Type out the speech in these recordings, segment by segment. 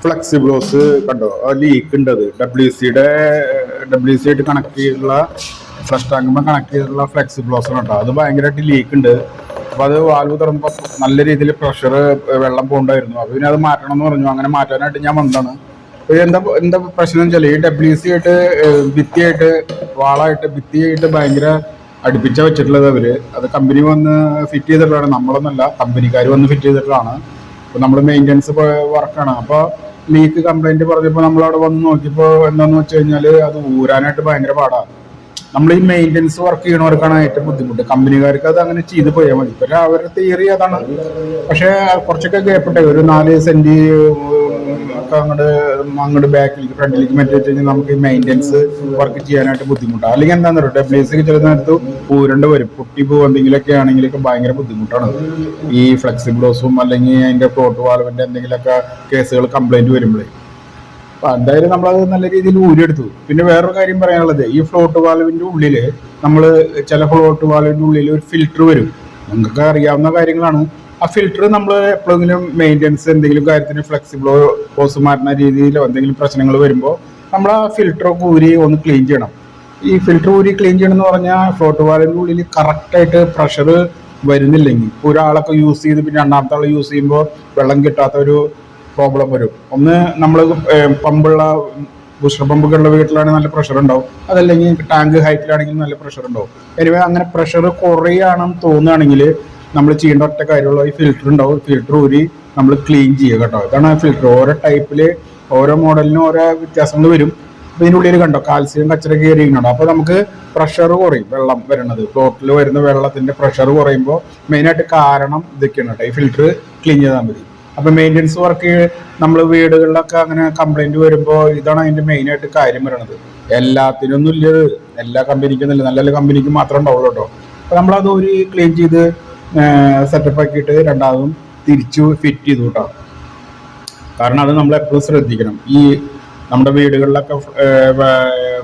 ഫ്ലെക്സിബ്ലോസ് കണ്ടോ, ലീക്ക് ഉണ്ട്. അത് ഡബ്ല്യു സി ആയിട്ട് കണക്ട് ചെയ്തിട്ടുള്ള ഫ്ലഷ് ടാങ്കുമ്പോൾ കണക്ട് ചെയ്തിട്ടുള്ള ഫ്ലെക്സിബ്ലോസ് കേട്ടോ. അത് ഭയങ്കരമായിട്ട് ലീക്ക് ഉണ്ട്. അപ്പൊ അത് വാൽവ് തുറന്നപ്പോൾ നല്ല രീതിയിൽ പ്രഷർ വെള്ളം പോകണ്ടായിരുന്നു. അപ്പൊ പിന്നെ അത് മാറ്റണം എന്ന് പറഞ്ഞു. അങ്ങനെ മാറ്റാനായിട്ട് ഞാൻ വന്നതാണ്. എന്താ പ്രശ്നം വെച്ചാൽ ഈ ഡബ്ല്യു സി ആയിട്ട് ഭിത്തിയായിട്ട് വാളായിട്ട് ഭിത്തിയായിട്ട് ഭയങ്കര അടുപ്പിച്ച വെച്ചിട്ടുള്ളത് അവര്. അത് കമ്പനി വന്ന് ഫിറ്റ് ചെയ്തിട്ടുള്ളതാണ്, നമ്മളൊന്നല്ല, കമ്പനിക്കാർ വന്ന് ഫിറ്റ് ചെയ്തിട്ടുള്ളതാണ്. അപ്പൊ നമ്മൾ മെയിൻ്റെനൻസ് വർക്കാണ്. അപ്പോൾ ലീക്ക് കംപ്ലൈന്റ് പറഞ്ഞപ്പോൾ നമ്മളവിടെ വന്ന് നോക്കിയപ്പോൾ എന്താണെന്ന് വെച്ച് കഴിഞ്ഞാൽ അത് ഊരാനായിട്ട് ഭയങ്കര പാടാണ്. നമ്മൾ ഈ മെയിൻ്റെനൻസ് വർക്ക് ചെയ്യണവർക്കാണ് ഏറ്റവും ബുദ്ധിമുട്ട്. കമ്പനിക്കാർക്ക് അത് അങ്ങനെ ചെയ്ത് പോയാൽ മതി. പക്ഷേ അവരുടെ തിയറി അതാണ്. പക്ഷേ കുറച്ചൊക്കെ ഗ്യാപ്പിട്ടെ ഒരു 4 സെന്റ് ഒക്കെ അങ്ങോട്ട് ബാക്കിലേക്ക് ഫ്രണ്ടിലേക്ക് മാറ്റി വെച്ച് കഴിഞ്ഞാൽ നമുക്ക് ഈ മെയിൻ്റെനൻസ് വർക്ക് ചെയ്യാനായിട്ട് ബുദ്ധിമുട്ടാണ്. അല്ലെങ്കിൽ എന്താണെന്ന് പറയുക, ഡബ്ല്യു ചില നേരത്ത് ഊരണ്ട് വരും, പൊട്ടി പോകും. എന്തെങ്കിലുമൊക്കെ ആണെങ്കിലൊക്കെ ഭയങ്കര ബുദ്ധിമുട്ടാണ്. ഈ ഫ്ലെക്സിബ്ലോസും അല്ലെങ്കിൽ അതിൻ്റെ ഫ്ലോട്ട് വാൽവിൻ്റെ എന്തെങ്കിലുമൊക്കെ കേസുകൾ കംപ്ലൈൻറ്റ് വരുമ്പോഴേ. അപ്പം എന്തായാലും നമ്മളത് നല്ല രീതിയിൽ ഊരിയെടുത്തു. പിന്നെ വേറൊരു കാര്യം പറയാനുള്ളത്, ഈ ഫ്ലോട്ട് വാൽവിൻ്റെ ഉള്ളിൽ നമ്മൾ ചില ഫ്ലോട്ട് വാൽവിൻ്റെ ഉള്ളിൽ ഒരു ഫിൽറ്റർ വരും. നിങ്ങൾക്ക് അറിയാവുന്ന കാര്യങ്ങളാണ്. ആ ഫിൽറ്റർ നമ്മൾ എപ്പോഴെങ്കിലും മെയിൻ്റെനൻസ് എന്തെങ്കിലും കാര്യത്തിന് ഫ്ലെക്സിബ്ലോസ് മാറ്റുന്ന രീതിയിലോ എന്തെങ്കിലും പ്രശ്നങ്ങൾ വരുമ്പോൾ നമ്മൾ ആ ഫിൽറ്ററൊക്കെ ഊരി ഒന്ന് ക്ലീൻ ചെയ്യണം. ഈ ഫിൽറ്റർ ഊരി ക്ലീൻ ചെയ്യണം എന്ന് പറഞ്ഞാൽ ഫ്ലോട്ട് വാൽവിൻ്റെ ഉള്ളിൽ കറക്റ്റായിട്ട് പ്രഷർ വരുന്നില്ലെങ്കിൽ, ഒരാളൊക്കെ യൂസ് ചെയ്ത് പിന്നെ രണ്ടാമത്തെ ആൾ യൂസ് ചെയ്യുമ്പോൾ വെള്ളം കിട്ടാത്ത ഒരു പ്രോബ്ലം വരും. ഒന്ന് നമ്മൾ പമ്പുള്ള ബൂസ്റ്റർ പമ്പൊക്കെയുള്ള വീട്ടിലാണെങ്കിൽ നല്ല പ്രഷർ ഉണ്ടാവും. അതല്ലെങ്കിൽ ടാങ്ക് ഹൈറ്റിലാണെങ്കിൽ നല്ല പ്രഷർ ഉണ്ടാവും. എനിവേ അങ്ങനെ പ്രഷർ കുറയാണെന്ന് തോന്നുകയാണെങ്കിൽ നമ്മൾ ചെയ്യേണ്ട ഒറ്റ കാര്യമുള്ള ഈ ഫിൽറ്റർ ഉണ്ടാവും. ഫിൽറ്റർ ഊരി നമ്മൾ ക്ലീൻ ചെയ്യുക കേട്ടോ. ഇതാണ് ഫിൽറ്റർ. ഓരോ ടൈപ്പിൽ ഓരോ മോഡലിനും ഓരോ വ്യത്യാസങ്ങൾ വരും. അപ്പോൾ ഇതിൻ്റെ ഉള്ളിൽ കണ്ടോ കാൽസ്യം കച്ചറ കയറിയിട്ടുണ്ടോ. അപ്പോൾ നമുക്ക് പ്രഷർ കുറയും. വെള്ളം വരുന്നത് ഫ്ലോട്ടിൽ വരുന്ന വെള്ളത്തിൻ്റെ പ്രഷർ കുറയുമ്പോൾ മെയിനായിട്ട് കാരണം ഇതൊക്കെയാണ് കേട്ടോ. ഈ ഫിൽറ്റർ ക്ലീൻ ചെയ്താൽ മതി. അപ്പം മെയിൻ്റെനൻസ് വർക്ക് നമ്മൾ വീടുകളിലൊക്കെ അങ്ങനെ കംപ്ലൈൻറ്റ് വരുമ്പോൾ ഇതാണ് അതിൻ്റെ മെയിനായിട്ട് കാര്യം വരണത്. എല്ലാത്തിനൊന്നും ഇല്ലത്, എല്ലാ കമ്പനിക്കൊന്നും ഇല്ല, നല്ല നല്ല കമ്പനിക്ക് മാത്രമേ ഉണ്ടാവുള്ളൂ കേട്ടോ. അപ്പോൾ നമ്മളത് ഒരു ക്ലീൻ ചെയ്ത് സെറ്റപ്പ് ആക്കിയിട്ട് രണ്ടാമതും തിരിച്ചു ഫിറ്റ് ചെയ്തു കേട്ടോ. കാരണം അത് നമ്മൾ എപ്പോഴും ശ്രദ്ധിക്കണം. ഈ നമ്മുടെ വീടുകളിലൊക്കെ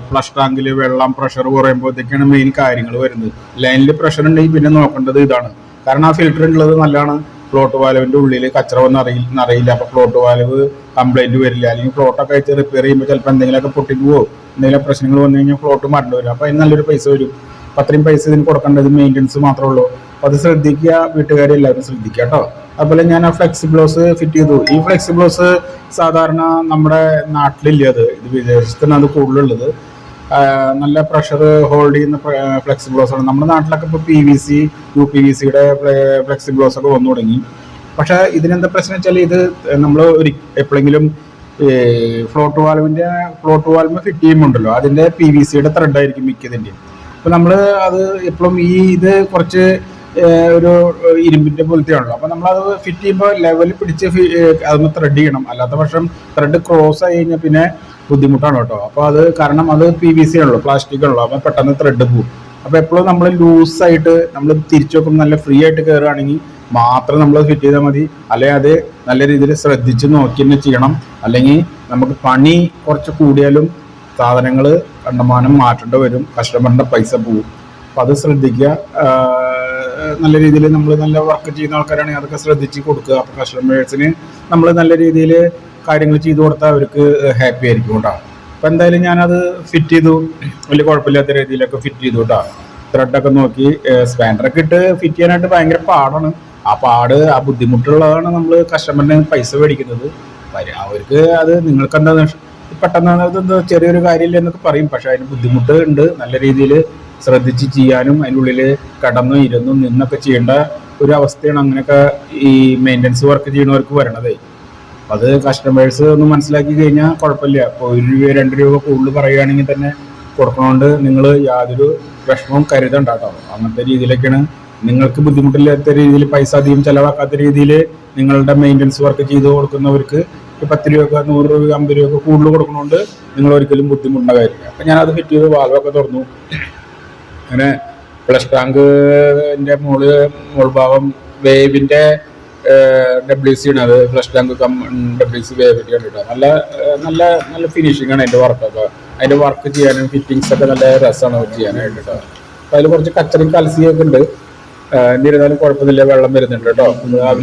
ഫ്ലഷ് ടാങ്കിൽ വെള്ളം പ്രഷർ കുറയുമ്പോൾ ഇതൊക്കെയാണ് മെയിൻ കാര്യങ്ങൾ വരുന്നത്. ലൈനിൽ പ്രഷർ ഉണ്ടെങ്കിൽ പിന്നെ നോക്കേണ്ടത് ഇതാണ്. കാരണം ആ ഫിൽറ്റർ ഉള്ളത് നല്ലതാണ്. ഫ്ലോട്ട് വാൽവിൻ്റെ ഉള്ളിൽ കച്ചറ വന്ന് അറിയില്ല. അപ്പോൾ ഫ്ലോട്ട് വാൽവ് കംപ്ലൈൻറ്റ് വരില്ല. അല്ലെങ്കിൽ ഫ്ലോട്ടൊക്കെ അയച്ച് റിപ്പയർ ചെയ്യുമ്പോൾ ചിലപ്പോൾ എന്തെങ്കിലുമൊക്കെ പൊട്ടിക്കുവോ എന്തെങ്കിലും പ്രശ്നങ്ങൾ വന്നു കഴിഞ്ഞാൽ ഫ്ലോട്ട് മാറ്റേണ്ടി വരും. അപ്പോൾ അതിന് നല്ലൊരു പൈസ വരും. അപ്പം അത്രയും പൈസ ഇതിന് കൊടുക്കേണ്ടത് മെയിൻ്റെനൻസ് മാത്രമേ ഉള്ളൂ. അപ്പോൾ അത് ശ്രദ്ധിക്കുക, വീട്ടുകാരെ എല്ലാവരും ശ്രദ്ധിക്കുക കേട്ടോ. അതുപോലെ ഞാൻ ആ ഫ്ലെക്സിബ്ലോസ് ഫിറ്റ് ചെയ്തു. ഈ ഫ്ലെക്സിബ്ലോസ് സാധാരണ നമ്മുടെ നാട്ടിലില്ല, ഇത് വിദേശത്താണ് അത് കൂടുതലുള്ളത്. നല്ല പ്രഷർ ഹോൾഡ് ചെയ്യുന്ന ഫ്ലെക്സിബ്ലോസ് ആണ്. നമ്മുടെ നാട്ടിലൊക്കെ ഇപ്പോൾ PVC UPVCയുടെ ഫ്ലെക്സിബ്ലോസ് ഒക്കെ വന്നു തുടങ്ങി. പക്ഷേ ഇതിനെന്താ പ്രശ്നം വെച്ചാൽ ഇത് നമ്മൾ എപ്പോഴെങ്കിലും ഫ്ലോട്ട് വാൽവ് ഫിറ്റ് ചെയ്യുമ്പോണ്ടല്ലോ അതിൻ്റെ PVCയുടെ ത്രെഡായിരിക്കും മിക്കതിൻ്റെയും. അപ്പോൾ നമ്മൾ അത് എപ്പോഴും ഇത് കുറച്ച് ഒരു ഇരുമ്പിൻ്റെ പോലത്തെ ആണല്ലോ. അപ്പോൾ നമ്മളത് ഫിറ്റ് ചെയ്യുമ്പോൾ ലെവൽ പിടിച്ച് അതൊന്ന് ത്രെഡ് ചെയ്യണം. അല്ലാത്ത പക്ഷം ത്രെഡ് ക്രോസ് ആയി കഴിഞ്ഞാൽ പിന്നെ ബുദ്ധിമുട്ടാണ് കേട്ടോ. അപ്പോൾ അത് കാരണം അത് PVC ആണല്ലോ, പ്ലാസ്റ്റിക് ആണല്ലോ. അപ്പോൾ പെട്ടെന്ന് ത്രെഡ് പോകും. അപ്പോൾ എപ്പോഴും നമ്മൾ ലൂസായിട്ട് നമ്മൾ തിരിച്ചു വെക്കുമ്പോൾ നല്ല ഫ്രീ ആയിട്ട് കയറുകയാണെങ്കിൽ മാത്രം നമ്മൾ ഫിറ്റ് ചെയ്താൽ മതി. അല്ലെങ്കിൽ അത് നല്ല രീതിയിൽ ശ്രദ്ധിച്ച് നോക്കി തന്നെ ചെയ്യണം. അല്ലെങ്കിൽ നമുക്ക് പണി കുറച്ച് കൂടിയാലും സാധനങ്ങൾ കണ്ടമാനം മാറ്റേണ്ടി വരും, കസ്റ്റമറിൻ്റെ പൈസ പോകും. അപ്പോൾ അത് ശ്രദ്ധിക്കുക. നല്ല രീതിയിൽ നമ്മൾ നല്ല വർക്ക് ചെയ്യുന്ന ആൾക്കാരാണെങ്കിൽ അതൊക്കെ ശ്രദ്ധിച്ച് കൊടുക്കുക. അപ്പോൾ കസ്റ്റമേഴ്സിന് നമ്മൾ നല്ല രീതിയിൽ കാര്യങ്ങൾ ചെയ്തു കൊടുത്താൽ അവർക്ക് ഹാപ്പി ആയിരിക്കും കേട്ടോ. അപ്പോൾ എന്തായാലും ഞാനത് ഫിറ്റ് ചെയ്തു. വലിയ കുഴപ്പമില്ലാത്ത രീതിയിലൊക്കെ ഫിറ്റ് ചെയ്തു കേട്ടോ. ത്രെഡൊക്കെ നോക്കി സ്പാൻഡറൊക്കെ ഇട്ട് ഫിറ്റ് ചെയ്യാനായിട്ട് ഭയങ്കര പാടാണ്. ആ ബുദ്ധിമുട്ടുള്ളതാണ് നമ്മൾ കസ്റ്റമറിന് പൈസ മേടിക്കുന്നത്. അവർക്ക് അത് നിങ്ങൾക്ക് എന്താ പെട്ടെന്ന് ചെറിയൊരു കാര്യമില്ല എന്നൊക്കെ പറയും. പക്ഷെ അതിന് ബുദ്ധിമുട്ട് ഉണ്ട്. നല്ല രീതിയിൽ ശ്രദ്ധിച്ച് ചെയ്യാനും അതിനുള്ളിൽ കടന്നും ഇരുന്നും നിന്നൊക്കെ ചെയ്യേണ്ട ഒരു അവസ്ഥയാണ് അങ്ങനെയൊക്കെ ഈ മെയിൻ്റെനൻസ് വർക്ക് ചെയ്യുന്നവർക്ക് വരണത്. അത് കസ്റ്റമേഴ്സ് ഒന്ന് മനസ്സിലാക്കി കഴിഞ്ഞാൽ കുഴപ്പമില്ല. ഇപ്പോൾ 1 രൂപ 2 രൂപ കൂടുതൽ പറയുകയാണെങ്കിൽ തന്നെ കൊടുക്കണോണ്ട് നിങ്ങൾ യാതൊരു വിഷമവും കരുതണ്ട കേട്ടോ. അങ്ങനത്തെ രീതിയിലൊക്കെയാണ് നിങ്ങൾക്ക് ബുദ്ധിമുട്ടില്ലാത്ത രീതിയിൽ പൈസ അധികം ചിലവാക്കാത്ത രീതിയിൽ നിങ്ങളുടെ മെയിൻ്റെനൻസ് വർക്ക് ചെയ്ത് കൊടുക്കുന്നവർക്ക് 10 രൂപ 100 രൂപ 50 രൂപ കൂടുതൽ കൊടുക്കണോണ്ട് നിങ്ങൾ ഒരിക്കലും ബുദ്ധിമുട്ടുന്ന കാര്യമില്ല. അപ്പം ഞാനത് ഫിറ്റ് ചെയ്ത് വാൽവൊക്കെ തുറന്നു. അങ്ങനെ ഫ്ലഷ് ടാങ്കിൻ്റെ മുകൾഭാഗം വേവിൻ്റെ WC ആണ്. അത് ഫ്ലഷ് ടാങ്ക് WC വേവിൻ്റെ ആണ് കേട്ടോ. നല്ല ഫിനിഷിംഗ് ആണ് അതിൻ്റെ വർക്കൊക്കെ. അതിൻ്റെ വർക്ക് ചെയ്യാനും ഫിറ്റിങ്സ് ഒക്കെ നല്ല രസമാണ് ചെയ്യാനായിട്ട് കേട്ടോ. അപ്പോൾ അതിൽ കുറച്ച് കച്ചറയും കലസിയൊക്കെ ഉണ്ട്. എന്നിരുന്നാലും കുഴപ്പമൊന്നുമില്ല, വെള്ളം വരുന്നുണ്ട് കേട്ടോ.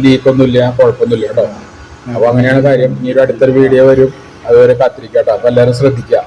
ലീക്കൊന്നുമില്ല, കുഴപ്പമൊന്നുമില്ല കേട്ടോ. അപ്പൊ അങ്ങനെയാണ് കാര്യം. ഇനി ഒരു അടുത്തൊരു വീഡിയോ വരും, അതുവരെ കാത്തിരിക്കട്ടോ. അപ്പൊ എല്ലാവരും ശ്രദ്ധിക്കുക.